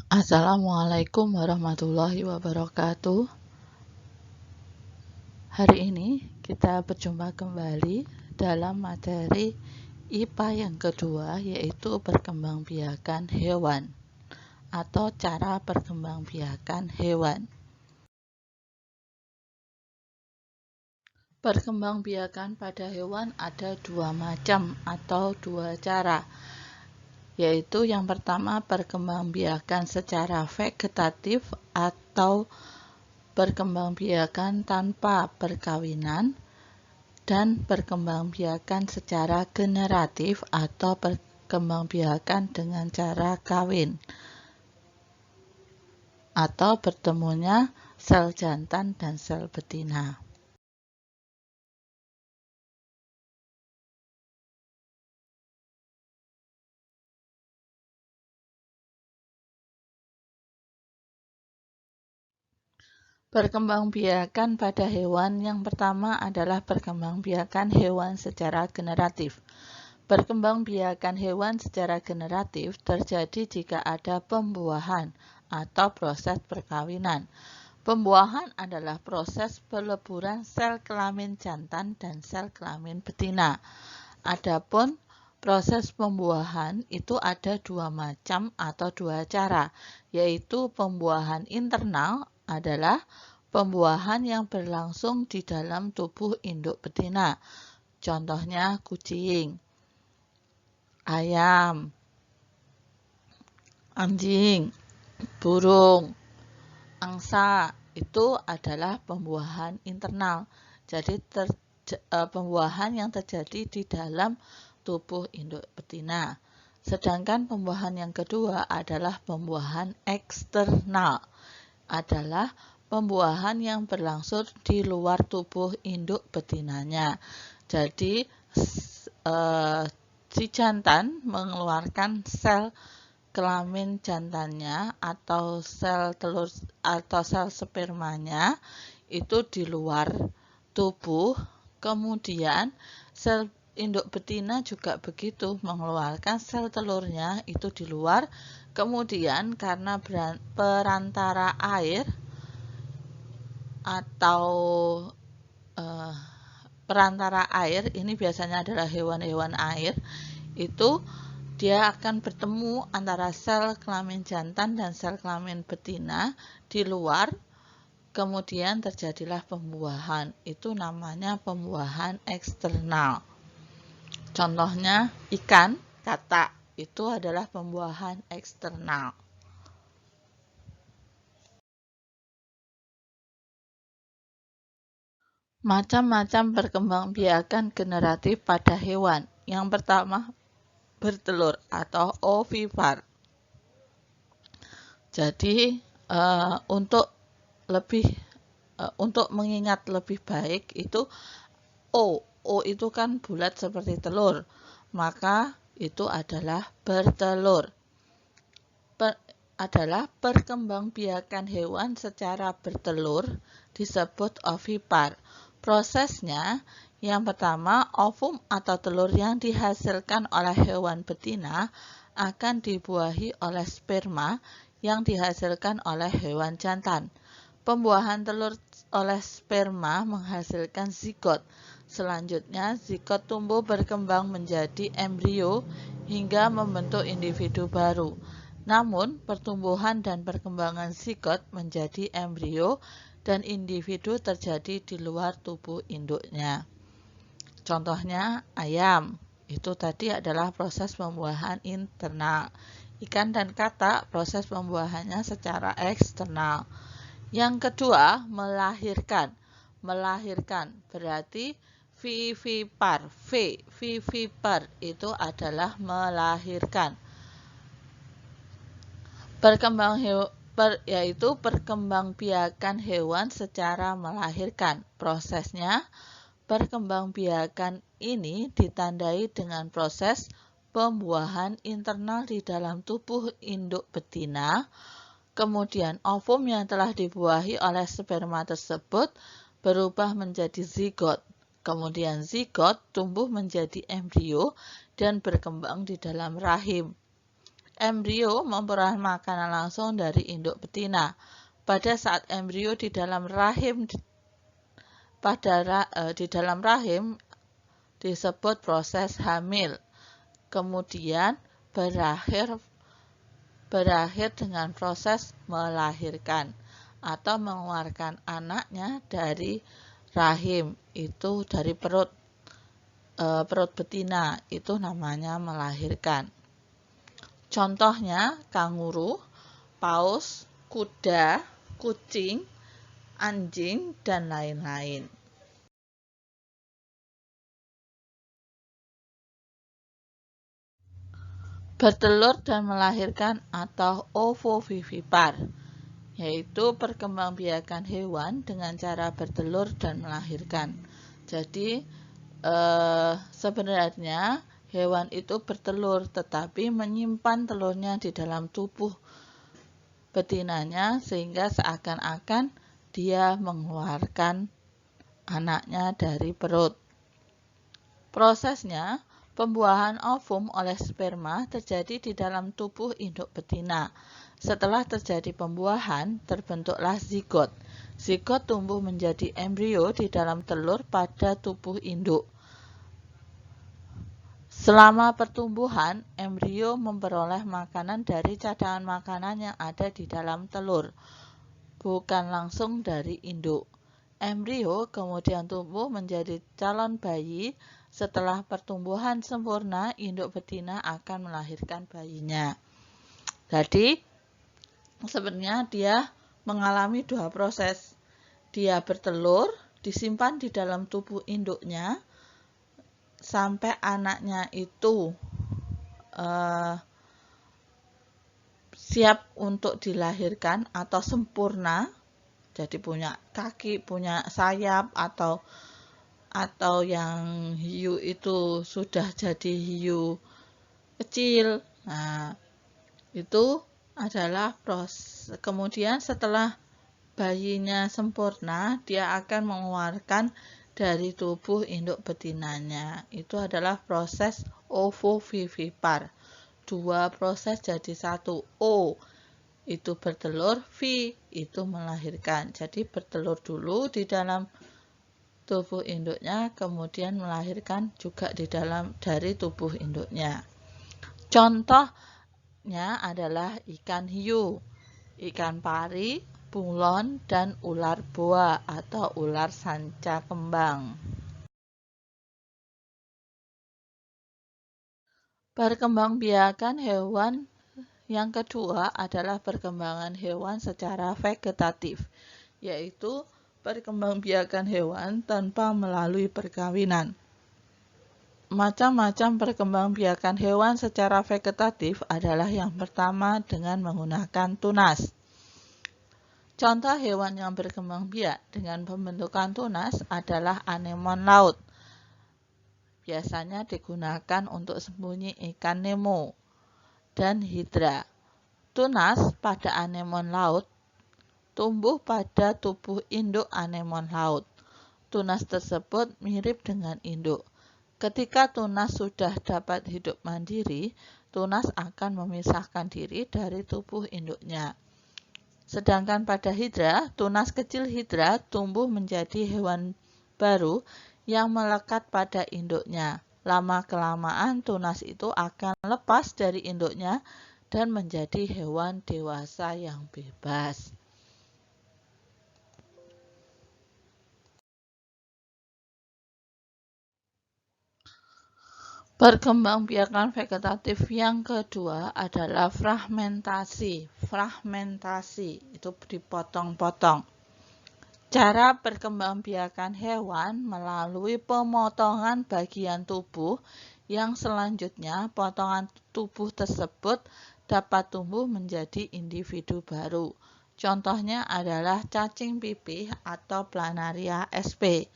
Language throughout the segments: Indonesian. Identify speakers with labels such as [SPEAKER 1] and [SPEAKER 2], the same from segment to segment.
[SPEAKER 1] Assalamualaikum warahmatullahi wabarakatuh. Hari ini kita berjumpa kembali dalam materi IPA yang kedua, yaitu perkembangbiakan hewan atau cara perkembangbiakan hewan. Perkembangbiakan pada hewan ada dua macam atau dua cara, yaitu yang pertama perkembangbiakan secara vegetatif atau perkembangbiakan tanpa perkawinan, dan perkembangbiakan secara generatif atau perkembangbiakan dengan cara kawin atau bertemunya sel jantan dan sel betina. Perkembangbiakan pada hewan yang pertama adalah perkembangbiakan hewan secara generatif. Perkembangbiakan hewan secara generatif terjadi jika ada pembuahan atau proses perkawinan. Pembuahan adalah proses peleburan sel kelamin jantan dan sel kelamin betina. Adapun proses pembuahan itu ada dua macam atau dua cara, yaitu pembuahan internal adalah pembuahan yang berlangsung di dalam tubuh induk betina. Contohnya kucing, ayam, anjing, burung, angsa, itu adalah pembuahan internal. Jadi pembuahan yang terjadi di dalam tubuh induk betina. Sedangkan pembuahan yang kedua adalah pembuahan eksternal. Adalah pembuahan yang berlangsung di luar tubuh induk betinanya. Jadi si jantan mengeluarkan sel kelamin jantannya atau sel telur atau sel spermanya itu di luar tubuh, kemudian sel induk betina juga begitu, mengeluarkan sel telurnya itu di luar, kemudian karena perantara air atau perantara air, ini biasanya adalah hewan-hewan air, itu dia akan bertemu antara sel kelamin jantan dan sel kelamin betina di luar, kemudian terjadilah pembuahan. Itu namanya pembuahan eksternal. Contohnya ikan, katak, itu adalah pembuahan eksternal. Macam-macam perkembangbiakan generatif pada hewan. Yang pertama, bertelur atau ovipar. Jadi untuk mengingat lebih baik itu O itu kan bulat seperti telur, maka itu adalah bertelur. Adalah perkembangbiakan hewan secara bertelur disebut ovipar. Prosesnya yang pertama, ovum atau telur yang dihasilkan oleh hewan betina akan dibuahi oleh sperma yang dihasilkan oleh hewan jantan. Pembuahan telur oleh sperma menghasilkan zigot. Selanjutnya, zigot tumbuh berkembang menjadi embrio hingga membentuk individu baru. Namun, pertumbuhan dan perkembangan zigot menjadi embrio dan individu terjadi di luar tubuh induknya. Contohnya ayam, itu tadi adalah proses pembuahan internal. Ikan dan katak, proses pembuahannya secara eksternal. Yang kedua, melahirkan. Melahirkan berarti vivipar. Vivipar itu adalah melahirkan. Yaitu perkembangbiakan hewan secara melahirkan. Prosesnya, perkembangbiakan ini ditandai dengan proses pembuahan internal di dalam tubuh induk betina. Kemudian ovum yang telah dibuahi oleh sperma tersebut berubah menjadi zigot. Kemudian zigot tumbuh menjadi embrio dan berkembang di dalam rahim. embrio memperoleh makanan langsung dari induk betina. Pada saat embrio di dalam rahim disebut proses hamil. Kemudian berakhir dengan proses melahirkan atau mengeluarkan anaknya dari rahim, itu dari perut betina, itu namanya melahirkan. Contohnya kanguru, paus, kuda, kucing, anjing, dan lain-lain. Bertelur dan melahirkan atau ovovivipar, yaitu perkembangbiakan hewan dengan cara bertelur dan melahirkan. Jadi sebenarnya hewan itu bertelur tetapi menyimpan telurnya di dalam tubuh betinanya sehingga seakan-akan dia mengeluarkan anaknya dari perut. Prosesnya, pembuahan ovum oleh sperma terjadi di dalam tubuh induk betina. Setelah terjadi pembuahan, terbentuklah zigot. Zigot tumbuh menjadi embrio di dalam telur pada tubuh induk. Selama pertumbuhan, embrio memperoleh makanan dari cadangan makanan yang ada di dalam telur, bukan langsung dari induk. Embrio kemudian tumbuh menjadi calon bayi. Setelah pertumbuhan sempurna, induk betina akan melahirkan bayinya. Jadi, sebenarnya dia mengalami dua proses. Dia bertelur, disimpan di dalam tubuh induknya, sampai anaknya itu siap untuk dilahirkan atau sempurna, jadi punya kaki, punya sayap, atau yang hiu itu sudah jadi hiu kecil. Nah, itu adalah proses. Kemudian setelah bayinya sempurna, dia akan mengeluarkan dari tubuh induk betinanya. Itu adalah proses ovovivipar. Dua proses jadi satu. O itu bertelur, V itu melahirkan. Jadi bertelur dulu di dalam tubuh induknya, kemudian melahirkan juga dari tubuh induknya. Contohnya adalah ikan hiu, ikan pari, bunglon, dan ular boa atau ular sanca kembang. Perkembangbiakan hewan yang kedua adalah perkembangan hewan secara vegetatif, yaitu perkembangbiakan hewan tanpa melalui perkawinan. Macam-macam perkembangbiakan hewan secara vegetatif adalah yang pertama dengan menggunakan tunas. Contoh hewan yang berkembang biak dengan pembentukan tunas adalah anemon laut. Biasanya digunakan untuk sembunyi ikan Nemo dan hidra. Tunas pada anemon laut tumbuh pada tubuh induk anemon laut. Tunas tersebut mirip dengan induk. Ketika tunas sudah dapat hidup mandiri, tunas akan memisahkan diri dari tubuh induknya. Sedangkan pada hidra, tunas kecil hidra tumbuh menjadi hewan baru yang melekat pada induknya. Lama-kelamaan tunas itu akan lepas dari induknya dan menjadi hewan dewasa yang bebas. Perkembangbiakan vegetatif yang kedua adalah fragmentasi. Fragmentasi itu dipotong-potong. Cara perkembangbiakan hewan melalui pemotongan bagian tubuh yang selanjutnya potongan tubuh tersebut dapat tumbuh menjadi individu baru. Contohnya adalah cacing pipih atau Planaria sp.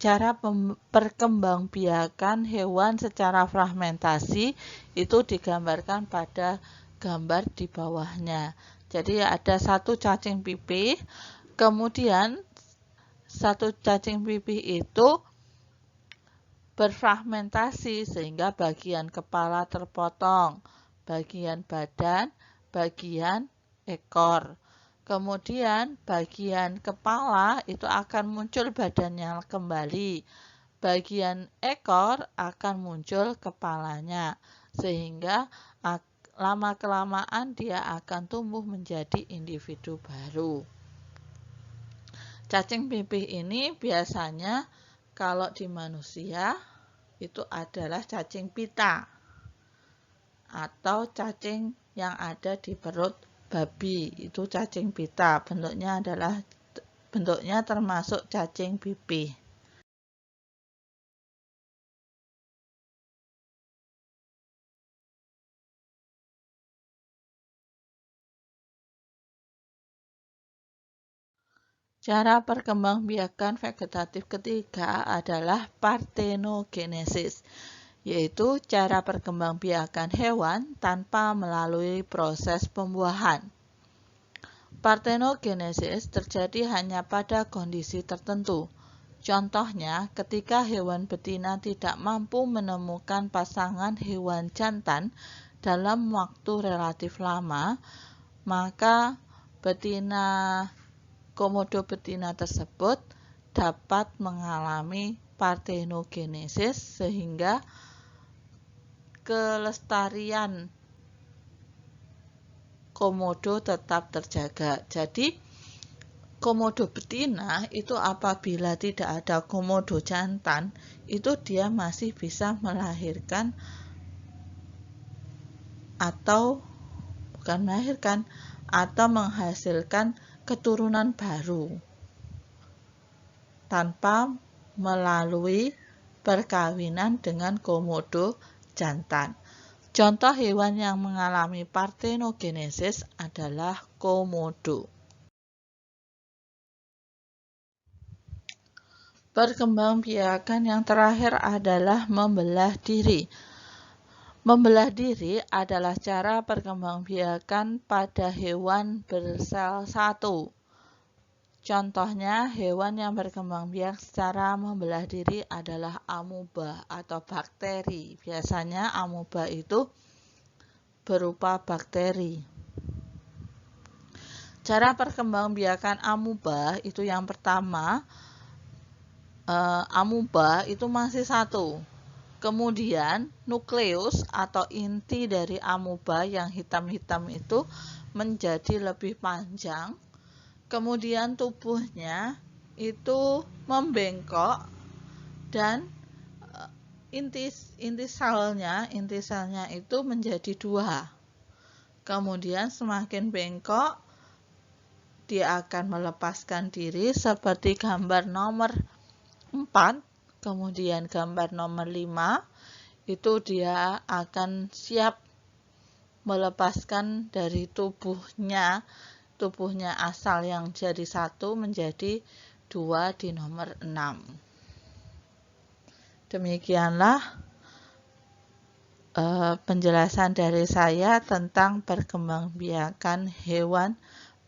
[SPEAKER 1] Cara perkembangbiakan hewan secara fragmentasi itu digambarkan pada gambar di bawahnya. Jadi ada satu cacing pipih, kemudian satu cacing pipih itu berfragmentasi sehingga bagian kepala terpotong, bagian badan, bagian ekor. Kemudian bagian kepala itu akan muncul badannya kembali. Bagian ekor akan muncul kepalanya. Sehingga lama-kelamaan dia akan tumbuh menjadi individu baru. Cacing pipih ini biasanya kalau di manusia itu adalah cacing pita atau cacing yang ada di perut babi, itu cacing pita. Bentuknya termasuk cacing pipih. Cara perkembangbiakan vegetatif ketiga adalah partenogenesis, yaitu cara perkembangbiakan hewan tanpa melalui proses pembuahan. Partenogenesis terjadi hanya pada kondisi tertentu. Contohnya, ketika hewan betina tidak mampu menemukan pasangan hewan jantan dalam waktu relatif lama, maka komodo betina tersebut dapat mengalami partenogenesis sehingga kelestarian komodo tetap terjaga. Jadi, komodo betina itu apabila tidak ada komodo jantan, itu dia masih bisa melahirkan atau menghasilkan keturunan baru tanpa melalui perkawinan dengan komodo jantan. Contoh hewan yang mengalami partenogenesis adalah komodo. Perkembangbiakan yang terakhir adalah membelah diri. Membelah diri adalah cara perkembangbiakan pada hewan bersel satu. Contohnya, hewan yang berkembang biak secara membelah diri adalah amuba atau bakteri. Biasanya amuba itu berupa bakteri. Cara perkembangbiakan amuba itu yang pertama, amuba itu masih satu. Kemudian nukleus atau inti dari amuba yang hitam-hitam itu menjadi lebih panjang. Kemudian tubuhnya itu membengkok dan inti selnya itu menjadi dua. Kemudian semakin bengkok dia akan melepaskan diri seperti gambar nomor 4. Kemudian gambar nomor 5 itu dia akan siap melepaskan dari tubuhnya asal yang jadi 1 menjadi 2 di nomor 6. Demikianlah penjelasan dari saya tentang perkembangbiakan hewan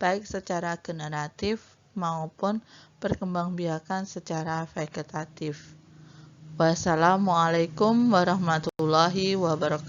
[SPEAKER 1] baik secara generatif maupun perkembangbiakan secara vegetatif. Wassalamualaikum warahmatullahi wabarakatuh.